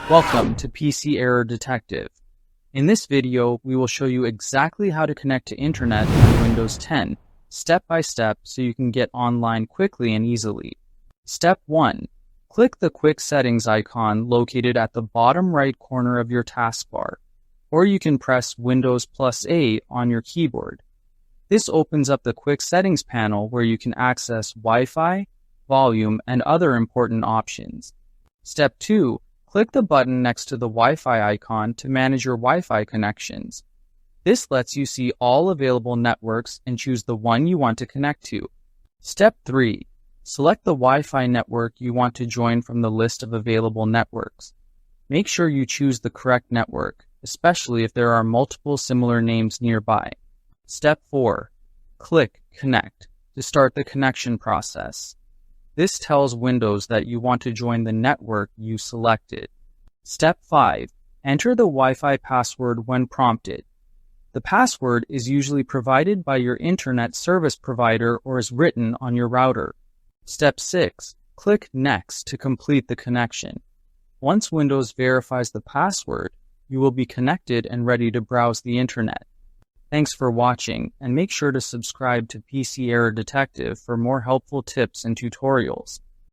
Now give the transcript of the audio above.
Welcome to PC Error Detective. In this video, we will show you exactly how to connect to internet on Windows 10, step by step, so you can get online quickly and easily. Step 1. Click the Quick Settings icon located at the bottom right corner of your taskbar, or you can press Windows +A on your keyboard. This opens up the Quick Settings panel where you can access Wi-Fi, volume, and other important options. Step 2. Click the button next to the Wi-Fi icon to manage your Wi-Fi connections. This lets you see all available networks and choose the one you want to connect to. Step 3. Select the Wi-Fi network you want to join from the list of available networks. Make sure you choose the correct network, especially if there are multiple similar names nearby. Step 4. Click Connect to start the connection process. This tells Windows that you want to join the network you selected. Step 5. Enter the Wi-Fi password when prompted. The password is usually provided by your internet service provider or is written on your router. Step 6. Click Next to complete the connection. Once Windows verifies the password, you will be connected and ready to browse the internet. Thanks for watching, and make sure to subscribe to PC Error Detective for more helpful tips and tutorials.